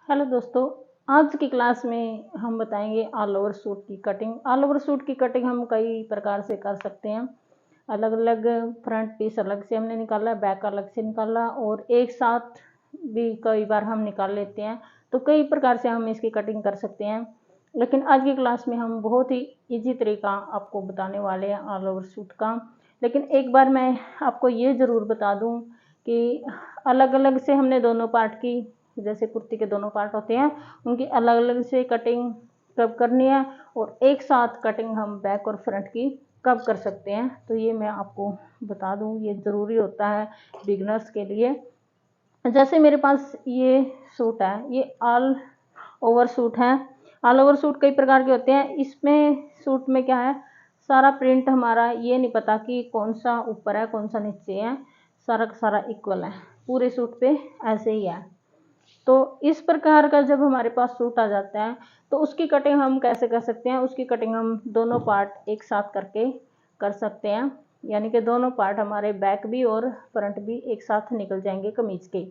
Hello दोस्तों, आज की क्लास में हम बताएंगे ऑल ओवर सूट की कटिंग। ऑल ओवर सूट की कटिंग हम कई प्रकार से कर सकते हैं। अलग अलग फ्रंट पीस अलग से हमने निकाला, बैक अलग से निकाला और एक साथ भी कई बार हम निकाल लेते हैं। तो कई प्रकार से हम इसकी कटिंग कर सकते हैं, लेकिन आज की क्लास में हम बहुत ही इजी तरीका आपको बताने वाले हैं ऑल ओवर सूट का। लेकिन एक बार मैं आपको ये ज़रूर बता दूं कि अलग अलग से हमने दोनों पार्ट की, जैसे कुर्ती के दोनों पार्ट होते हैं उनकी अलग अलग से कटिंग कब करनी है और एक साथ कटिंग हम बैक और फ्रंट की कब कर सकते हैं। तो ये मैं आपको बता दूं, ये ज़रूरी होता है बिगनर्स के लिए। जैसे मेरे पास ये सूट है, ये ऑल ओवर सूट है। ऑल ओवर सूट कई प्रकार के होते हैं। इसमें सूट में क्या है, सारा प्रिंट हमारा ये नहीं पता कि कौन सा ऊपर है कौन सा नीचे है, सारा का सारा इक्वल है, पूरे सूट पे ऐसे ही है। तो इस प्रकार का जब हमारे पास सूट आ जाता है तो उसकी कटिंग हम कैसे कर सकते हैं, उसकी कटिंग हम दोनों पार्ट एक साथ करके कर सकते हैं। यानी कि दोनों पार्ट हमारे बैक भी और फ्रंट भी एक साथ निकल जाएंगे कमीज के।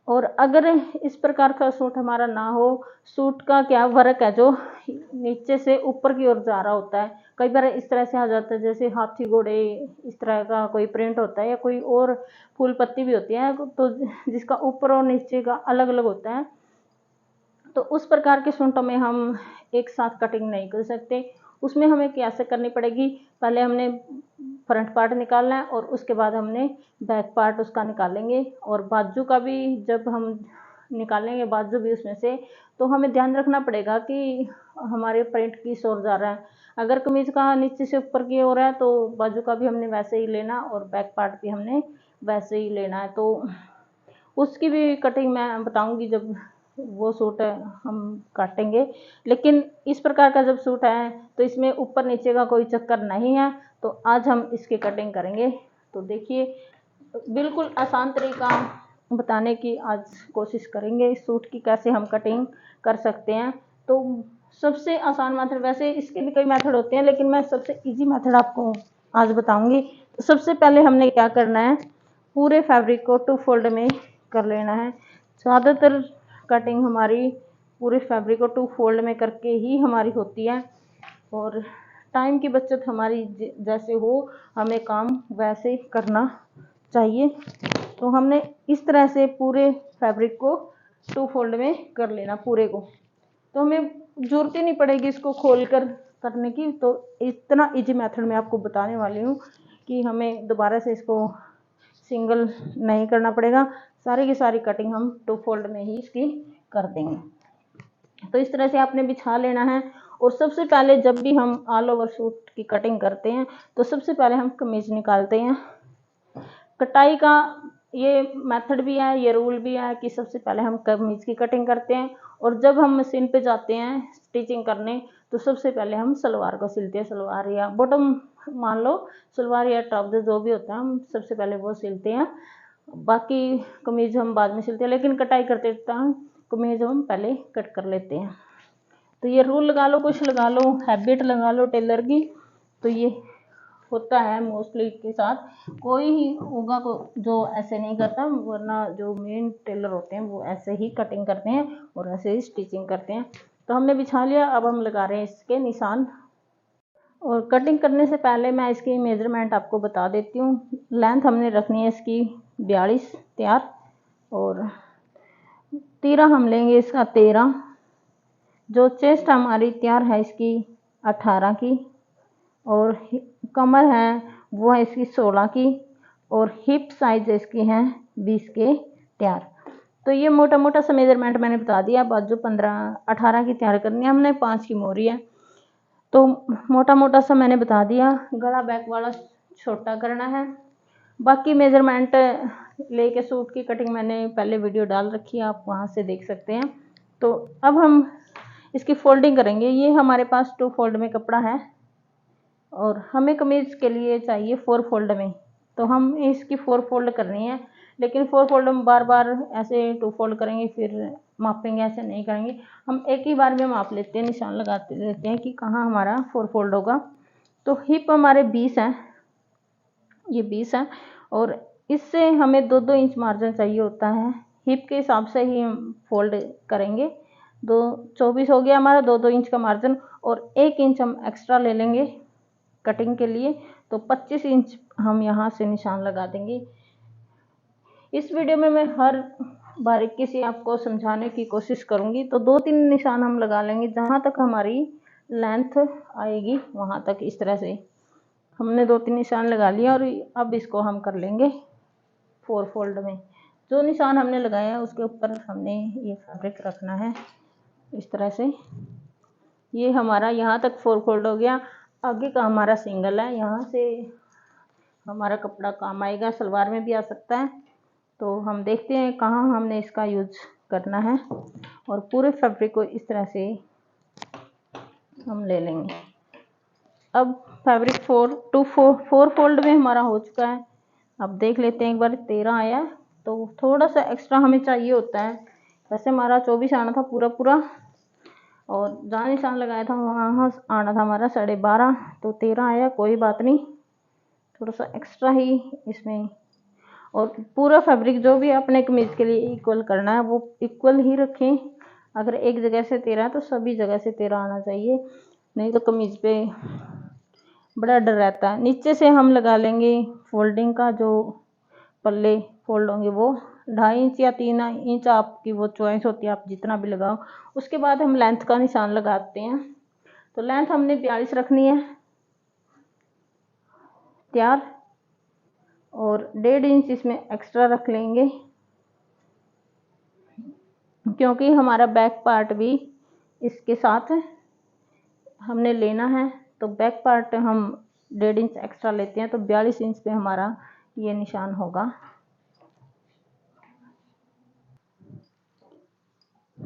और अगर इस प्रकार का सूट हमारा ना हो, सूट का क्या वर्क है जो नीचे से ऊपर की ओर जा रहा होता है, कई बार इस तरह से आ जाता है जैसे हाथी घोड़े इस तरह का कोई प्रिंट होता है या कोई और फूल पत्ती भी होती है, तो जिसका ऊपर और नीचे का अलग अलग होता है। तो उस प्रकार के सूटों में हम एक साथ कटिंग नहीं कर सकते। उसमें हमें कैसे करनी पड़ेगी, पहले हमने फ्रंट पार्ट निकालना है और उसके बाद हमने बैक पार्ट उसका निकालेंगे। और बाजू का भी जब हम निकालेंगे, बाजू भी उसमें से, तो हमें ध्यान रखना पड़ेगा कि हमारे प्रिंट किस ओर जा रहा है। अगर कमीज का नीचे से ऊपर की ओर है तो बाजू का भी हमने वैसे ही लेना और बैक पार्ट भी हमने वैसे ही लेना है। तो उसकी भी कटिंग मैं बताऊंगी जब वो सूट हम काटेंगे। लेकिन इस प्रकार का जब सूट है तो इसमें ऊपर नीचे का कोई चक्कर नहीं है, तो आज हम इसकी कटिंग करेंगे। तो देखिए, बिल्कुल आसान तरीका बताने की आज कोशिश करेंगे इस सूट की, कैसे हम कटिंग कर सकते हैं। तो सबसे आसान मेथड, वैसे इसके भी कई मेथड होते हैं लेकिन मैं सबसे इजी मेथड आपको आज बताऊंगी। तो सबसे पहले हमने क्या करना है, पूरे फैब्रिक को 2 फोल्ड में कर लेना है। ज़्यादातर कटिंग हमारी पूरे फैब्रिक को 2 फोल्ड में करके ही हमारी होती है। और टाइम की बचत हमारी जैसे हो, हमें काम वैसे करना चाहिए। तो हमने इस तरह से पूरे फैब्रिक को 2 फोल्ड में कर लेना पूरे को। तो हमें जरूरत ही नहीं पड़ेगी इसको खोल कर करने की। तो इतना इजी मेथड मैं आपको बताने वाली हूँ कि हमें दोबारा से इसको सिंगल नहीं करना पड़ेगा। सारी की सारी कटिंग हम 2 फोल्ड में ही इसकी कर देंगे। तो इस तरह से आपने बिछा लेना है। और सबसे पहले जब भी हम ऑल ओवर सूट की कटिंग करते हैं तो सबसे पहले हम कमीज निकालते हैं। कटाई का ये मेथड भी है, ये रूल भी है कि सबसे पहले हम कमीज की कटिंग करते हैं और जब हम मशीन पे जाते हैं स्टिचिंग करने तो सबसे पहले हम सलवार को सिलते हैं। सलवार या बॉटम मान लो, सलवार या ट्राउजर जो भी होता है हम सबसे पहले वो सिलते हैं, बाकी कमीज हम बाद में सिलते हैं। लेकिन कटाई करते टाइम कमीज हम पहले कट कर लेते हैं। तो ये रूल लगा लो, कुछ लगा लो, हैबिट लगा लो टेलर की। तो ये होता है मोस्टली के साथ, कोई ही होगा को जो ऐसे नहीं करता, वरना जो मेन टेलर होते हैं वो ऐसे ही कटिंग करते हैं और ऐसे ही स्टिचिंग करते हैं। तो हमने बिछा लिया, अब हम लगा रहे हैं इसके निशान। और कटिंग करने से पहले मैं इसकी मेजरमेंट आपको बता देती हूँ। लेंथ हमने रखनी है इसकी 42 तैयार, और तीरा हम लेंगे इसका 13, जो चेस्ट हमारी तैयार है इसकी 18 की, और कमर है वो है इसकी 16 की, और हिप साइज इसकी है 20 के तैयार। तो ये मोटा मोटा सा मेजरमेंट मैंने बता दिया। बाजू 18 की तैयार करनी है हमने, 5 की मोरी है, तो मोटा मोटा सा मैंने बता दिया। गला बैक वाला छोटा करना है। बाकी मेजरमेंट लेके सूट की कटिंग मैंने पहले वीडियो डाल रखी है, आप वहाँ से देख सकते हैं। तो अब हम इसकी फोल्डिंग करेंगे। ये हमारे पास 2 फोल्ड में कपड़ा है और हमें कमीज के लिए चाहिए 4 फोल्ड में, तो हम इसकी 4 फोल्ड करनी है। लेकिन 4 फोल्ड हम बार बार ऐसे 2 फोल्ड करेंगे फिर मापेंगे, ऐसे नहीं करेंगे। हम एक ही बार में माप लेते हैं, निशान लगाते रहते हैं कि कहाँ हमारा 4 फोल्ड होगा। तो हिप हमारे 20 है, ये 20 है, और इससे हमें 2-2 इंच मार्जिन चाहिए होता है हिप के हिसाब से ही हम फोल्ड करेंगे। 24 हो गया हमारा 2-2 इंच का मार्जिन, और 1 इंच हम एक्स्ट्रा ले लेंगे कटिंग के लिए, तो 25 इंच हम यहाँ से निशान लगा देंगे। इस वीडियो में मैं हर बारीकी से आपको समझाने की कोशिश करूँगी। तो 2-3 निशान हम लगा लेंगे, जहाँ तक हमारी लेंथ आएगी वहाँ तक। इस तरह से हमने 2-3 निशान लगा लिया, और अब इसको हम कर लेंगे 4 फोल्ड में। जो निशान हमने लगाया है उसके ऊपर हमने ये फैब्रिक रखना है इस तरह से। ये हमारा यहाँ तक 4 फोल्ड हो गया। आगे का हमारा सिंगल है, यहाँ से हमारा कपड़ा काम आएगा, सलवार में भी आ सकता है। तो हम देखते हैं कहाँ हमने इसका यूज करना है, और पूरे फैब्रिक को इस तरह से हम ले लेंगे। अब फैब्रिक 4 फोल्ड में हमारा हो चुका है। अब देख लेते हैं एक बार, 13 आया, तो थोड़ा सा एक्स्ट्रा हमें चाहिए होता है। वैसे हमारा 24 आना था पूरा, और जहाँ निशान लगाया था वहाँ आना था हमारा 12.5, तो 13 आया, कोई बात नहीं, थोड़ा सा एक्स्ट्रा ही इसमें। और पूरा फैब्रिक जो भी अपने कमीज के लिए इक्वल करना है वो इक्वल ही रखें। अगर एक जगह से 13 है तो सभी जगह से 13 आना चाहिए, नहीं तो कमीज पे बड़ा डर रहता है। नीचे से हम लगा लेंगे फोल्डिंग का, जो पल्ले फोल्ड होंगे वो 2.5 इंच या 3 इंच, आपकी वो चॉइस होती है, आप जितना भी लगाओ। उसके बाद हम लेंथ का निशान लगाते हैं। तो लेंथ हमने 42 रखनी है तैयार, और 1.5 इंच इसमें एक्स्ट्रा रख लेंगे, क्योंकि हमारा बैक पार्ट भी इसके साथ हमने लेना है। तो बैक पार्ट हम 1.5 इंच एक्स्ट्रा लेते हैं, तो 42 इंच पे हमारा ये निशान होगा।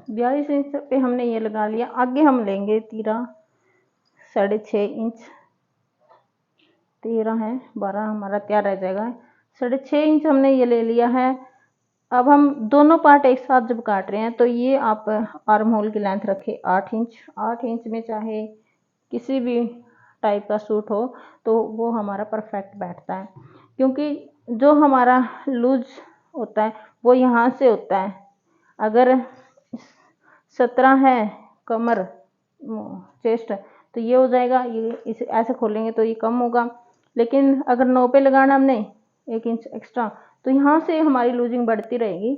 42 इंच पे हमने ये लगा लिया। आगे हम लेंगे 6.5 इंच, 13 है, 12 हमारा तैयार रह जाएगा। 6.5 इंच हमने ये ले लिया है। अब हम दोनों पार्ट एक साथ जब काट रहे हैं, तो ये आप आर्म होल की लेंथ रखें 8 इंच। 8 इंच में चाहे किसी भी टाइप का सूट हो तो वो हमारा परफेक्ट बैठता है, क्योंकि जो हमारा लूज होता है वो यहाँ से होता है। अगर 17 है कमर चेस्ट, तो ये हो जाएगा, ये इसे ऐसे खोलेंगे तो ये कम होगा। लेकिन अगर 9 पे लगाना हमने 1 इंच एक्स्ट्रा, तो यहाँ से हमारी लूजिंग बढ़ती रहेगी।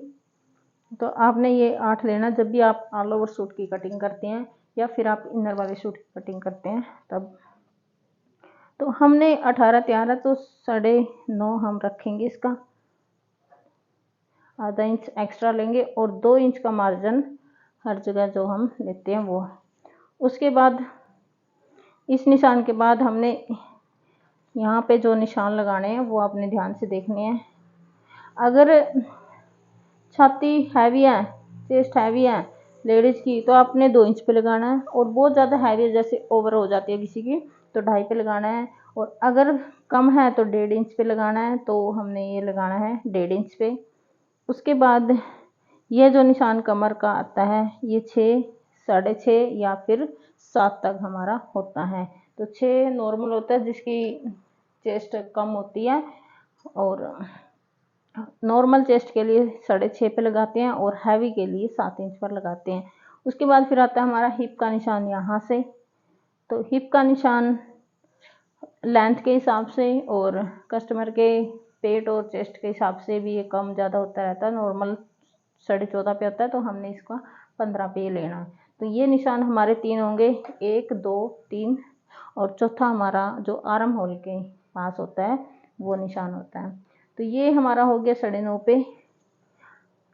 तो आपने ये 8 लेना जब भी आप ऑल ओवर सूट की कटिंग करते हैं, या फिर आप इनर वाले सूट की कटिंग करते हैं तब। तो हमने 18 तैयार है, तो 9.5 हम रखेंगे इसका, आधा इंच एक्स्ट्रा लेंगे, और 2 इंच का मार्जिन हर जगह जो हम लेते हैं वो। उसके बाद इस निशान के बाद हमने यहाँ पे जो निशान लगाने हैं वो आपने ध्यान से देखने हैं। अगर छाती हैवी है, चेस्ट हैवी है लेडीज़ की, तो आपने 2 इंच पे लगाना है, और बहुत ज़्यादा हैवी है जैसे ओवर हो जाती है किसी की, तो 2.5 पे लगाना है। और अगर कम है तो 1.5 इंच पे लगाना है, तो हमने ये लगाना है 1.5 इंच पे। उसके बाद ये जो निशान कमर का आता है ये 6, 6.5 या फिर 7 तक हमारा होता है। तो 6 नॉर्मल होता है जिसकी चेस्ट कम होती है, और नॉर्मल चेस्ट के लिए 6.5 पे लगाते हैं, और हैवी के लिए 7 इंच पर लगाते हैं। उसके बाद फिर आता है हमारा हिप का निशान यहाँ से। तो हिप का निशान लेंथ के हिसाब से और कस्टमर के पेट और चेस्ट के हिसाब से भी ये कम ज़्यादा होता रहता है। नॉर्मल 14.5 पे होता है, तो हमने इसका 15 पे लेना है। तो ये निशान हमारे 3 होंगे, 1, 2, 3, और चौथा हमारा जो आर्म होल के पास होता है वो निशान होता है। तो ये हमारा हो गया 9.5 पे।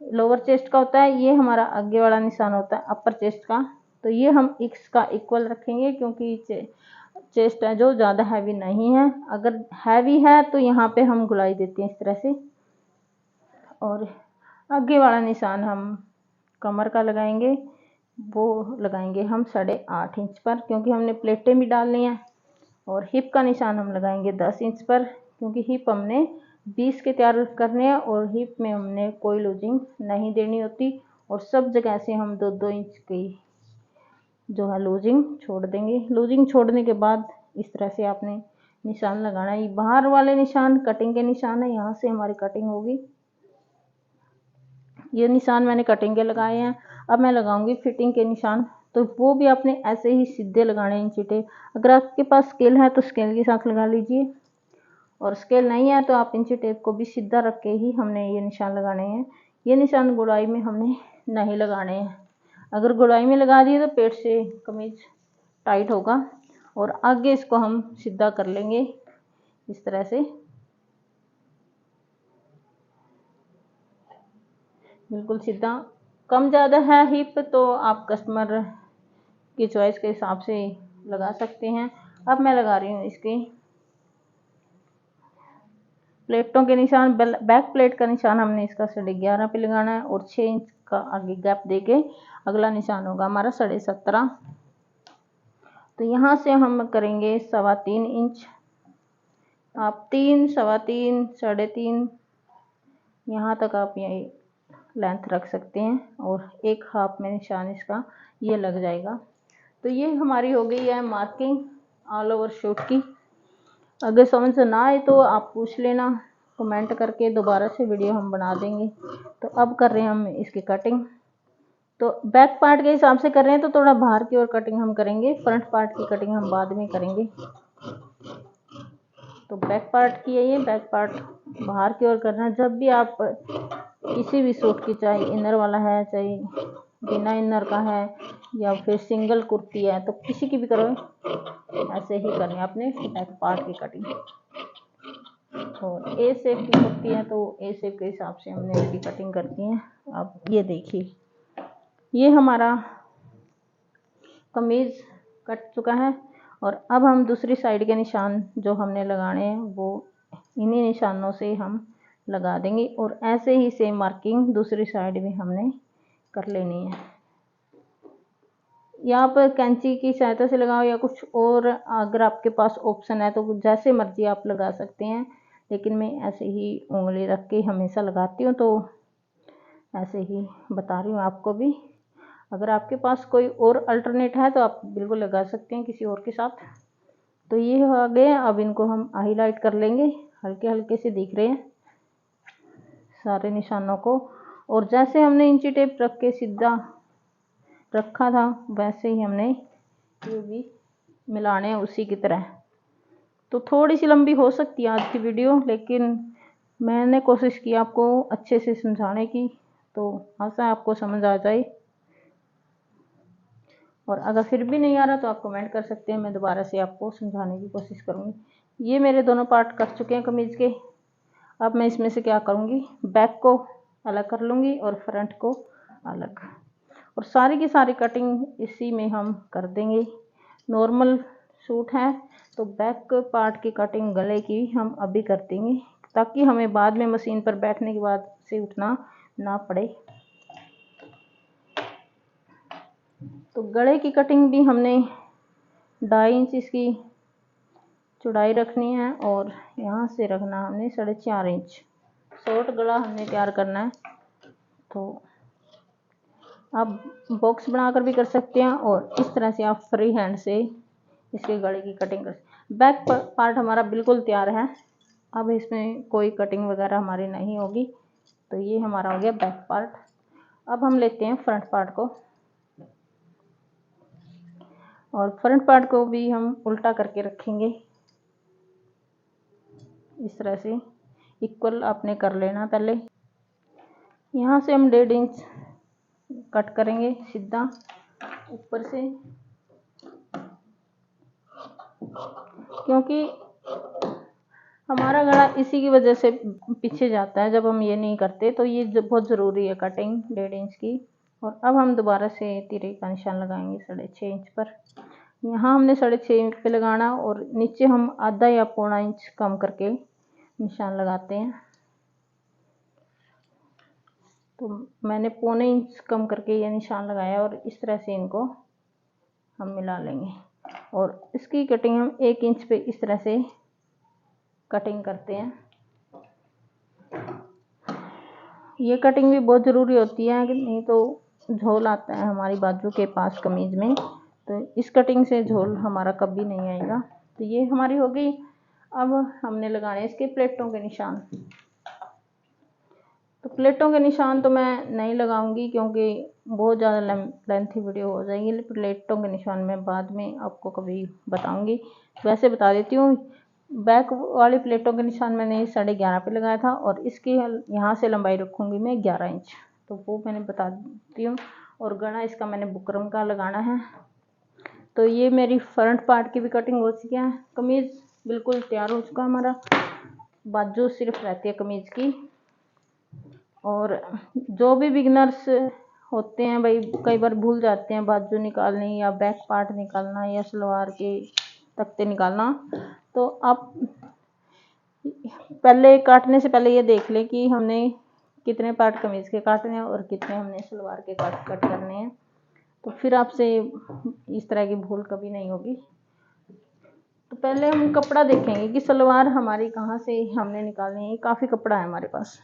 लोअर चेस्ट का होता है, ये हमारा आगे वाला निशान होता है अपर चेस्ट का। तो ये हम इसका इक्वल रखेंगे, क्योंकि चेस्ट है जो ज़्यादा हैवी नहीं है। अगर हैवी है तो यहाँ पे हम गुलाई देते हैं इस तरह से, और आगे वाला निशान हम कमर का लगाएंगे, वो लगाएंगे हम 8.5 इंच पर, क्योंकि हमने प्लेटें भी डालनी हैं। और हिप का निशान हम लगाएंगे 10 इंच पर, क्योंकि हिप हमने 20 के तैयार करने हैं, और हिप में हमने कोई लूजिंग नहीं देनी होती, और सब जगह से हम 2-2 इंच की जो है लूजिंग छोड़ देंगे। लूजिंग छोड़ने के बाद इस तरह से आपने निशान लगाना है। ये बाहर वाले निशान कटिंग के निशान है, यहाँ से हमारी कटिंग होगी। ये निशान मैंने कटिंग के लगाए हैं। अब मैं लगाऊंगी फिटिंग के निशान, तो वो भी आपने ऐसे ही सीधे लगाने हैं इंची टेप। अगर आपके पास स्केल है तो स्केल के साथ लगा लीजिए, और स्केल नहीं है तो आप इंची टेप को भी सीधा रख के ही हमने ये निशान लगाने हैं। ये निशान गुड़ाई में हमने नहीं लगाने हैं। अगर गुड़ाई में लगा दिए तो पेट से कमीज टाइट होगा, और आगे इसको हम सीधा कर लेंगे इस तरह से, बिल्कुल सीधा। कम ज़्यादा है हिप तो आप कस्टमर की चॉइस के हिसाब से लगा सकते हैं। अब मैं लगा रही हूँ इसके प्लेटों के निशान। बैक प्लेट का निशान हमने इसका 11.5 पे लगाना है, और 6 इंच का आगे गैप देके अगला निशान होगा हमारा 17.5। तो यहाँ से हम करेंगे 3.25 इंच। आप 3, 3.25, 3.5 यहाँ तक आप यही लेंथ रख सकते हैं, और 1 हाफ में निशान इसका ये लग जाएगा। तो ये हमारी हो गई है मार्किंग ऑल ओवर शूट की। अगर समझ ना आए तो आप पूछ लेना कमेंट करके, दोबारा से वीडियो हम बना देंगे। तो अब कर रहे हैं हम इसकी कटिंग। तो बैक पार्ट के हिसाब से कर रहे हैं तो थोड़ा बाहर की ओर कटिंग हम करेंगे, फ्रंट पार्ट की कटिंग हम बाद में करेंगे। तो बैक पार्ट की है ये, बैक पार्ट बाहर की ओर करना है। जब भी आप किसी भी सूट की, चाहे इनर वाला है चाहे बिना इनर का है या फिर सिंगल कुर्ती है, तो किसी की भी करो ऐसे ही करनी है अपने बैक पार्ट की कटिंग। और ए शेप की कुर्ती है तो ए शेप के हिसाब से हमने इसकी कटिंग करती है। अब ये देखिए, ये हमारा कमीज कट चुका है, और अब हम दूसरी साइड के निशान जो हमने लगाने हैं वो इन्हीं निशानों से हम लगा देंगे, और ऐसे ही सेम मार्किंग दूसरी साइड भी हमने कर लेनी है। या आप कैंची की सहायता से लगाओ या कुछ और, अगर आपके पास ऑप्शन है तो जैसे मर्जी आप लगा सकते हैं, लेकिन मैं ऐसे ही उंगली रख के हमेशा लगाती हूँ, तो ऐसे ही बता रही हूँ आपको भी। अगर आपके पास कोई और अल्टरनेट है तो आप बिल्कुल लगा सकते हैं किसी और के साथ। तो ये हो गए, अब इनको हम हाईलाइट कर लेंगे। हल्के हल्के से दिख रहे हैं सारे निशानों को, और जैसे हमने इंची टेप रख के सीधा रखा था वैसे ही हमने ये भी मिलाने हैं उसी की तरह। तो थोड़ी सी लंबी हो सकती है आज की वीडियो, लेकिन मैंने कोशिश की आपको अच्छे से समझाने की, तो आशा है आपको समझ आ जाए। और अगर फिर भी नहीं आ रहा तो आप कमेंट कर सकते हैं, मैं दोबारा से आपको समझाने की कोशिश करूँगी। ये मेरे दोनों पार्ट कट चुके हैं कमीज़ के। अब मैं इसमें से क्या करूँगी, बैक को अलग कर लूँगी और फ्रंट को अलग, और सारी की सारी कटिंग इसी में हम कर देंगे। नॉर्मल सूट है तो बैक पार्ट की कटिंग गले की हम अभी कर देंगे, ताकि हमें बाद में मशीन पर बैठने के बाद से उठना ना पड़े। तो गले की कटिंग भी हमने 2.5 इंच इसकी चौड़ाई रखनी है, और यहाँ से रखना हमने 4.5 इंच। शॉर्ट गला हमने तैयार करना है। तो आप बॉक्स बनाकर भी कर सकते हैं, और इस तरह से आप फ्री हैंड से इसके गले की कटिंग कर सकते हैं। बैक पार्ट हमारा बिल्कुल तैयार है, अब इसमें कोई कटिंग वगैरह हमारी नहीं होगी। तो ये हमारा हो गया बैक पार्ट। अब हम लेते हैं फ्रंट पार्ट को, और फ्रंट पार्ट को भी हम उल्टा करके रखेंगे। इस तरह से इक्वल आपने कर लेना। पहले यहाँ से हम 1.5 इंच कट करेंगे सीधा ऊपर से, क्योंकि हमारा गला इसी की वजह से पीछे जाता है जब हम ये नहीं करते। तो ये बहुत ज़रूरी है कटिंग 1.5 इंच की। और अब हम दोबारा से तिरे का निशान लगाएंगे 6.5 इंच पर। यहाँ हमने 6.5 इंच पे लगाना, और नीचे हम आधा या 1.25 इंच कम करके निशान लगाते हैं। तो मैंने 1.25 इंच कम करके ये निशान लगाया, और इस तरह से इनको हम मिला लेंगे। और इसकी कटिंग हम 1 इंच पे इस तरह से कटिंग करते हैं। ये कटिंग भी बहुत ज़रूरी होती है, कि नहीं तो झोल आता है हमारी बाजू के पास कमीज में, तो इस कटिंग से झोल हमारा कभी नहीं आएगा। तो ये हमारी हो गई। अब हमने लगाने इसके प्लेटों के निशान। तो तो प्लेटों के निशान तो मैं नहीं लगाऊंगी क्योंकि बहुत ज़्यादा लेंथी वीडियो हो जाएगी। प्लेटों के निशान मैं बाद में आपको कभी बताऊंगी। वैसे बता देती हूँ, बैक वाली प्लेटों के निशान मैंने 11.5 पे लगाया था और इसकी यहाँ से लंबाई रखूँगी मैं 11 इंच, तो वो मैंने बता देती हूँ। और गला इसका मैंने बुकरम का लगाना है। तो ये मेरी फ्रंट पार्ट की भी कटिंग हो चुकी है। कमीज़ बिल्कुल तैयार हो चुका हमारा, बाजू सिर्फ रहती है कमीज़ की। और जो भी बिगनर्स होते हैं भाई, कई बार भूल जाते हैं बाजू निकालनी या बैक पार्ट निकालना या सलवार के तख्ते निकालना, तो आप पहले काटने से पहले ये देख लें कि हमने कितने पार्ट कमीज़ के काटने हैं और कितने हमने सलवार के कट करने हैं। तो फिर आपसे इस तरह की भूल कभी नहीं होगी। तो पहले हम कपड़ा देखेंगे कि सलवार हमारी कहाँ से हमने निकालनी है। काफ़ी कपड़ा है हमारे पास,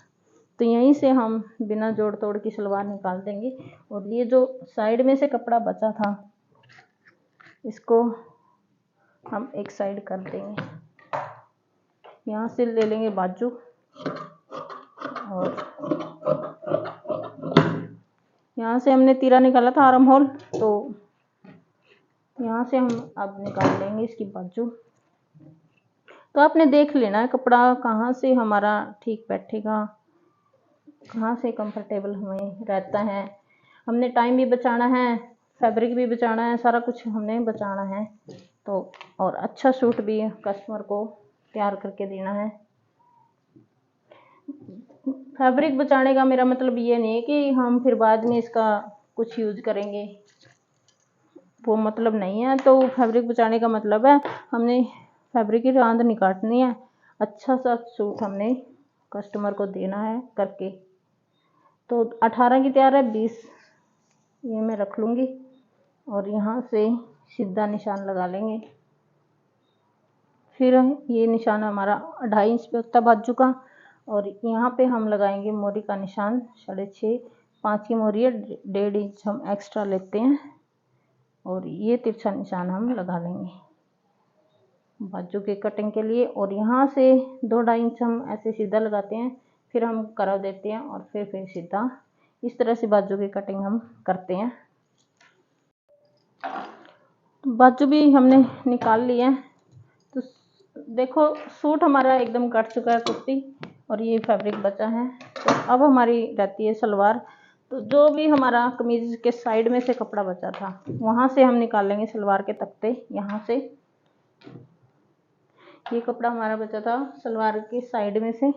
तो यहीं से हम बिना जोड़ तोड़ की सलवार निकाल देंगे। और ये जो साइड में से कपड़ा बचा था इसको हम एक साइड कर देंगे। यहाँ से ले लेंगे बाजू और यहाँ से हमने तीरा निकाला था आर्म होल, तो यहाँ से हम अब निकाल लेंगे इसकी बाजू। तो आपने देख लेना है कपड़ा कहाँ से हमारा ठीक बैठेगा, कहाँ से कंफर्टेबल हमें रहता है। हमने टाइम भी बचाना है, फैब्रिक भी बचाना है, सारा कुछ हमने बचाना है। तो और अच्छा सूट भी कस्टमर को तैयार करके देना है। फैब्रिक बचाने का मेरा मतलब ये नहीं है कि हम फिर बाद में इसका कुछ यूज करेंगे, वो मतलब नहीं है। तो फैब्रिक बचाने का मतलब है हमने फैब्रिक की रांद नहीं काटनी है, अच्छा सा सूट हमने कस्टमर को देना है करके। तो 18 की तैयार है, 20 ये मैं रख लूँगी और यहाँ से सीधा निशान लगा लेंगे। फिर ये निशान हमारा 2.5 इंच पे होता है बाजू का, और यहाँ पे हम लगाएंगे मोरी का निशान 6.5। 5 की मोरी है, 1.5 इंच हम एक्स्ट्रा लेते हैं और ये तिरछा निशान हम लगा लेंगे बाजू की कटिंग के लिए। और यहाँ से 2-2.5 इंच हम ऐसे सीधा लगाते हैं, फिर हम करव देते हैं और फिर सीधा। इस तरह से बाजू की कटिंग हम करते हैं। बाजू भी हमने निकाल लिया है। तो देखो सूट हमारा एकदम कट चुका है कुर्ती, और ये फैब्रिक बचा है। तो अब हमारी रहती है सलवार। तो जो भी हमारा कमीज के साइड में से कपड़ा बचा था वहाँ से हम निकाल लेंगे सलवार के तख्ते। यहाँ से ये कपड़ा हमारा बचा था सलवार के साइड में से,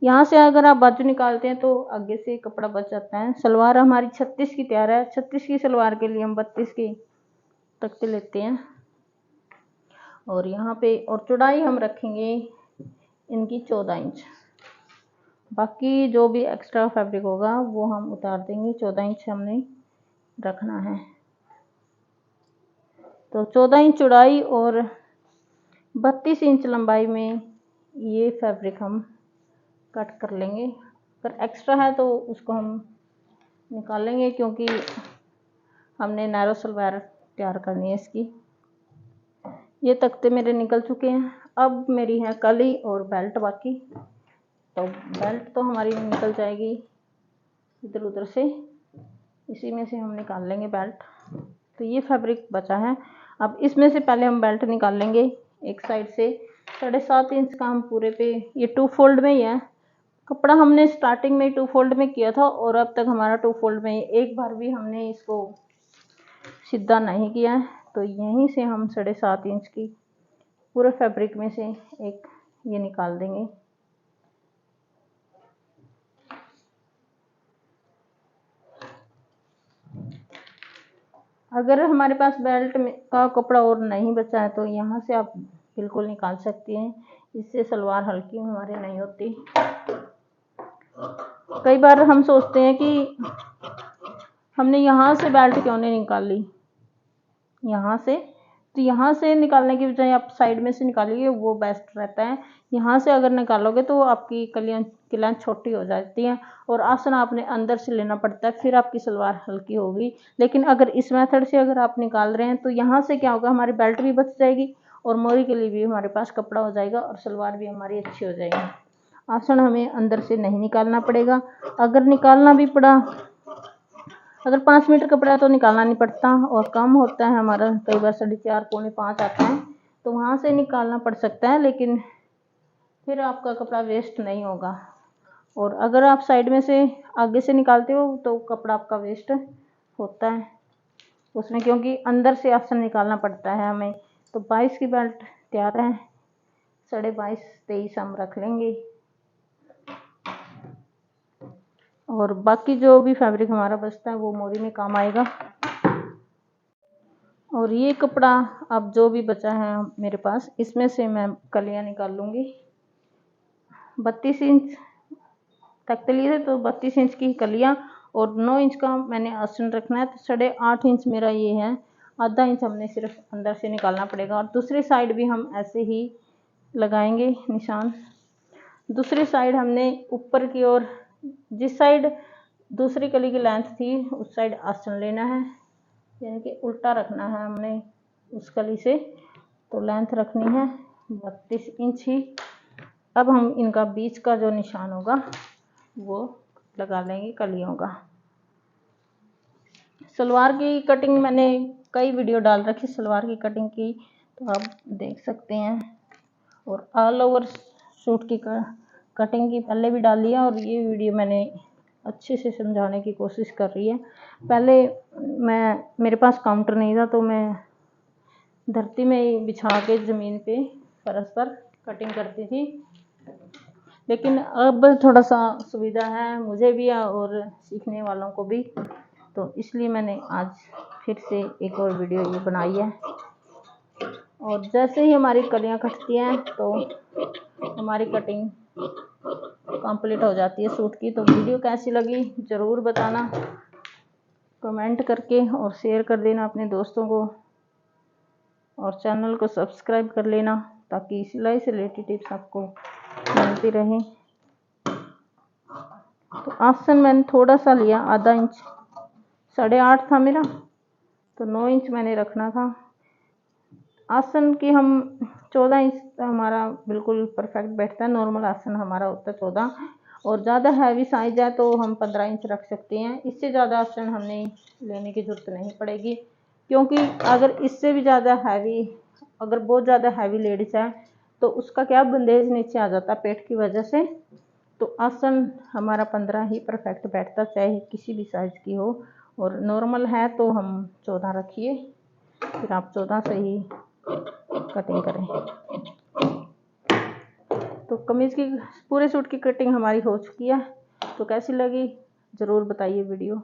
यहाँ से अगर आप बाजू निकालते हैं तो आगे से कपड़ा बच जाता है। सलवार हमारी 36 की तैयार है। 36 की सलवार के लिए हम 32 की तख्ते लेते हैं। और यहाँ पे और चौड़ाई हम रखेंगे इनकी 14 इंच। बाकी जो भी एक्स्ट्रा फैब्रिक होगा वो हम उतार देंगे। 14 इंच हमने रखना है। तो 14 इंच चौड़ाई और 32 इंच लंबाई में ये फैब्रिक हम कट कर लेंगे। अगर एक्स्ट्रा है तो उसको हम निकालेंगे, क्योंकि हमने नैरो सलवार तैयार करनी है इसकी। ये तख्ते मेरे निकल चुके हैं। अब मेरी है कली और बेल्ट बाकी। तो बेल्ट तो हमारी निकल जाएगी इधर उधर से, इसी में से हम निकाल लेंगे बेल्ट। तो ये फैब्रिक बचा है। अब इसमें से पहले हम बेल्ट निकाल लेंगे एक साइड से। 7.5 इंच का हम पूरे पे, ये 2 फोल्ड में ही है कपड़ा। हमने स्टार्टिंग में 2 फोल्ड में किया था और अब तक हमारा 2 फोल्ड में ही, एक बार भी हमने इसको सीधा नहीं किया है। तो यहीं से हम 7.5 इंच की पूरे फैब्रिक में से एक ये निकाल देंगे। अगर हमारे पास बेल्ट का कपड़ा और नहीं बचा है तो यहाँ से आप बिल्कुल निकाल सकती हैं, इससे सलवार हल्की हमारे नहीं होती। कई बार हम सोचते हैं कि हमने यहाँ से बेल्ट क्यों नहीं निकाली, यहाँ से। तो यहाँ से निकालने की बजाय आप साइड में से निकालिए, वो बेस्ट रहता है। यहाँ से अगर निकालोगे तो आपकी किलां छोटी हो जाती हैं और आसन आपने अंदर से लेना पड़ता है, फिर आपकी सलवार हल्की होगी। लेकिन अगर इस मेथड से अगर आप निकाल रहे हैं तो यहाँ से क्या होगा, हमारी बेल्ट भी बच जाएगी और मोरी के लिए भी हमारे पास कपड़ा हो जाएगा और सलवार भी हमारी अच्छी हो जाएगी। आसन हमें अंदर से नहीं निकालना पड़ेगा। अगर निकालना भी पड़ा, अगर 5 मीटर कपड़ा है तो निकालना नहीं पड़ता, और कम होता है हमारा कई बार 4.5 पौने 5 आता है तो वहाँ से निकालना पड़ सकता है, लेकिन फिर आपका कपड़ा वेस्ट नहीं होगा। और अगर आप साइड में से आगे से निकालते हो तो कपड़ा आपका वेस्ट होता है उसमें, क्योंकि अंदर से आसन निकालना पड़ता है हमें। तो 22 की बेल्ट तैयार है, 22.5 23 हम रख लेंगे। और बाकी जो भी फैब्रिक हमारा बचता है वो मोरी में काम आएगा। और ये कपड़ा अब जो भी बचा है मेरे पास, इसमें से मैं कलियां निकाल लूँगी। 32 इंच तख्ते लिए थे तो 32 इंच की कलियां, और 9 इंच का मैंने आसन रखना है, तो 8.5 इंच मेरा ये है। आधा इंच हमने सिर्फ अंदर से निकालना पड़ेगा, और दूसरी साइड भी हम ऐसे ही लगाएंगे निशान। दूसरी साइड हमने ऊपर की ओर, जिस साइड दूसरी कली की लेंथ थी उस साइड आसन लेना है, यानी कि उल्टा रखना है हमने उस कली से। तो लेंथ रखनी है 32 इंच ही। अब हम इनका बीच का जो निशान होगा वो लगा लेंगे कलियों का। सलवार की कटिंग मैंने कई वीडियो डाल रखी सलवार की कटिंग की, तो आप देख सकते हैं। और ऑल ओवर सूट की कटिंग की पहले भी डाली है, और ये वीडियो मैंने अच्छे से समझाने की कोशिश कर रही है। पहले मेरे पास काउंटर नहीं था, तो मैं धरती में ही बिछा के ज़मीन पे फर्श पर कटिंग करती थी, लेकिन अब थोड़ा सा सुविधा है मुझे भी और सीखने वालों को भी, तो इसलिए मैंने आज फिर से एक और वीडियो ये बनाई है। और जैसे ही हमारी कलियां कटती हैं तो हमारी कटिंग कंप्लीट हो जाती है सूट की। तो वीडियो कैसी लगी ज़रूर बताना कमेंट करके, और शेयर कर देना अपने दोस्तों को, और चैनल को सब्सक्राइब कर लेना ताकि सिलाई से रिलेटेड टिप्स आपको मिलती रहें। तो आसन मैंने थोड़ा सा लिया, आधा इंच, 8.5 था मेरा, तो 9 इंच मैंने रखना था। आसन की हम 14 इंच हमारा बिल्कुल परफेक्ट बैठता है। नॉर्मल आसन हमारा होता है 14, और ज़्यादा हैवी साइज है तो हम 15 इंच रख सकते हैं। इससे ज़्यादा आसन हमने लेने की ज़रूरत नहीं पड़ेगी, क्योंकि अगर इससे भी ज़्यादा हैवी, अगर बहुत ज़्यादा हैवी लेडीज़ है तो उसका क्या बंदेज नीचे आ जाता है पेट की वजह से। तो आसन हमारा 15 ही परफेक्ट बैठता, चाहे किसी भी साइज़ की हो। और नॉर्मल है तो हम 14 रखिए, फिर आप 14 से ही कटिंग करें। तो कमीज़ की पूरे सूट की कटिंग हमारी हो चुकी है। तो कैसी लगी ज़रूर बताइए वीडियो।